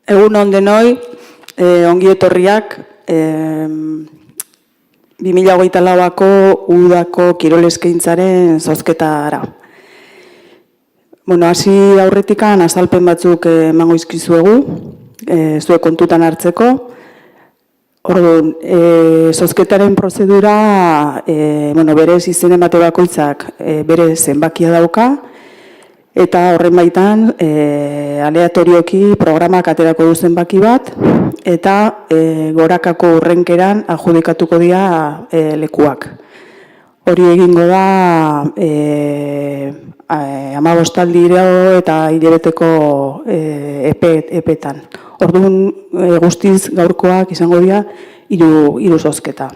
Egun on denoi, ongi etorriak 2024ko udako kirol eskaintzaren zozketara. Bueno, hasi aurretikan azalpen batzuk emango dizkizuegu, zuek kontutan hartzeko. Orduan, zozketaren prozedura, berez izen emate bakoitzak bere zenbakia dauka, eta horren baitan, aleatorioki programak aterako du zenbaki bat, eta gorakako urrenkeran adjudikatuko dira lekuak. Hori egingo da 15 aldiro eta hilabeteko epetan. Orduan guztiz gaurkoak izango dira hiru zozketa.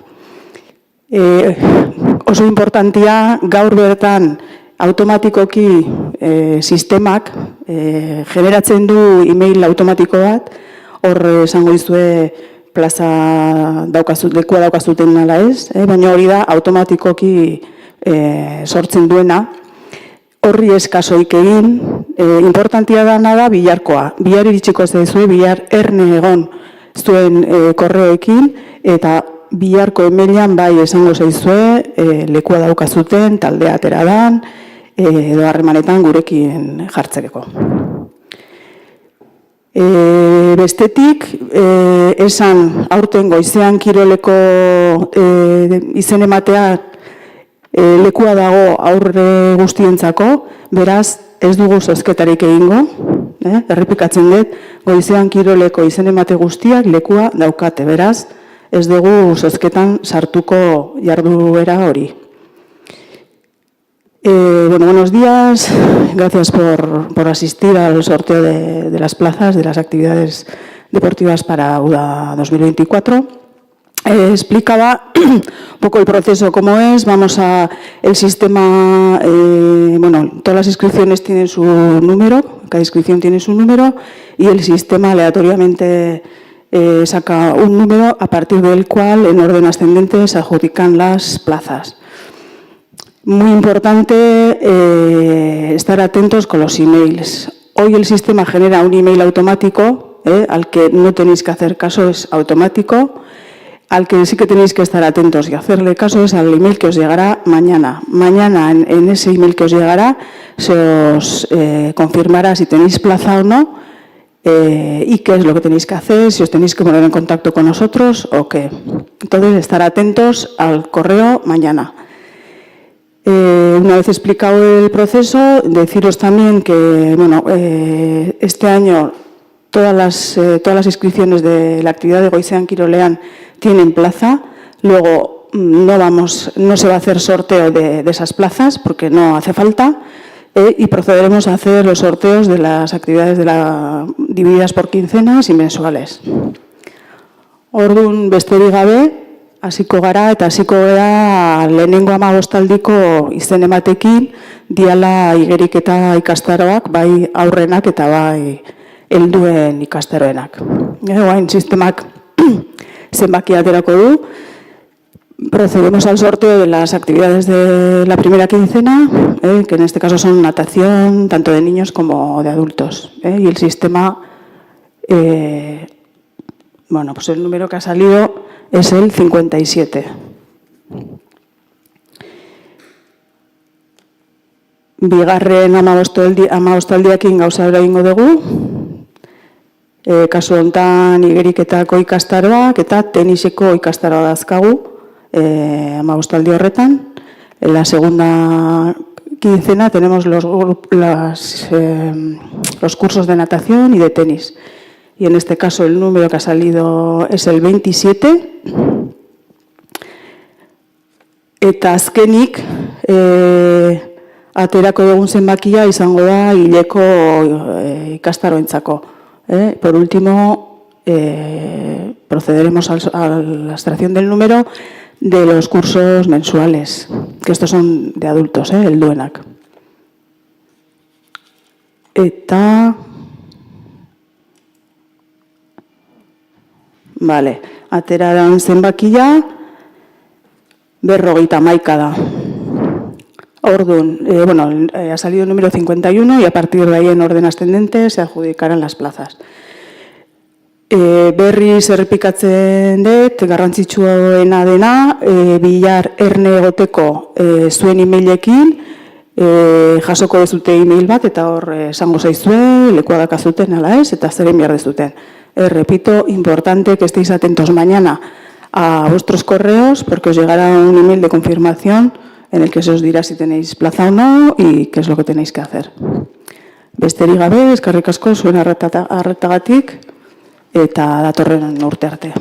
Oso importantia gaur bertan automatikoki sistemak generatzen du email automatiko bat, hor esango dizue plaza lekua daukazuten nala ez, baina hori da automatikoki sortzen duena. Horri eskasoik egin, importantia dana da bilarkoa. Bilar iritsiko zaizue, bilar erne egon zuen korreoekin, eta bilarko emailean bai esango zaizue lekua daukazuten, taldea atera dan, edo harremanetan gurekin jartzeko. Bestetik, esan aurten goizean kiroleko izen ematea lekua dago aurre guztientzako, beraz ez dugu zozketarik egingo, errepikatzen dut, goizean kiroleko izen emate guztiak lekua daukate, beraz ez dugu zozketan sartuko jarduera hori. Buenos días, gracias por asistir al sorteo de las plazas de las actividades deportivas para UDA 2024. Explicaba un poco el proceso, cómo es. El sistema, todas las inscripciones tienen su número, cada inscripción tiene su número y el sistema aleatoriamente saca un número a partir del cual en orden ascendente se adjudican las plazas. Muy importante estar atentos con los emails. Hoy el sistema genera un email automático, al que no tenéis que hacer caso, es automático. Al que sí que tenéis que estar atentos y hacerle caso es al email que os llegará mañana. Mañana en ese email que os llegará se os confirmará si tenéis plaza o no y qué es lo que tenéis que hacer, si os tenéis que poner en contacto con nosotros o qué. Entonces, estar atentos al correo mañana. Una vez explicado el proceso, deciros también que este año todas las inscripciones de la actividad de Goizean Kirolean tienen plaza. Luego no se va a hacer sorteo de esas plazas porque no hace falta y procederemos a hacer los sorteos de las actividades divididas por quincenas y mensuales. Orduan besterik gabe, hasiko gara eta hasiko gara lehenengo 15 aldiko izen ematekin diala igeriketa ikastaroak, bai aurrenak eta bai helduen ikastaroenak. Orain sistemak zenbaki aterako du. Procedemos al sorteo de las actividades de la primera quincena, que en este caso son natación, tanto de niños como de adultos. Y el sistema, pues el número que ha salido es el 57. Bigarren 15 aldiakin gauza bera egingo dugu. Kasu hontan igeriketako ikastaroak eta teniseko ikastaroa dazkagu 15 aldi horretan. En la segunda quincena tenemos los cursos de natación y de tenis. Y en este caso el número que ha salido es el 27. Eta azkenik, aterako dugun zenbakia izango da hileko ikastaroentzako. Por último, procederemos a la extracción del número de los cursos mensuales, que estos son de adultos, helduenak. Eta... Vale, ateraran zenbakia, 51 da. Orduan, ha salido el número 51 y a partir de ahí en orden ascendente se adjudicarán las plazas. Berriz errepikatzen dut, garrantzitsuena dena, bihar erne egoteko zuen e-mailekin, jasoko dezute e-mail bat, eta hor esango zaizue, lekua dakazuten ala ez, eta zeren behar dezuten. Repito, importante que estéis atentos mañana a vuestros correos, porque os llegará un email de confirmación en el que se os dirá si tenéis plaza o no y qué es lo que tenéis que hacer. Besterik gabe, eskerrik asko zuen arretagatik, eta datorren urte arte.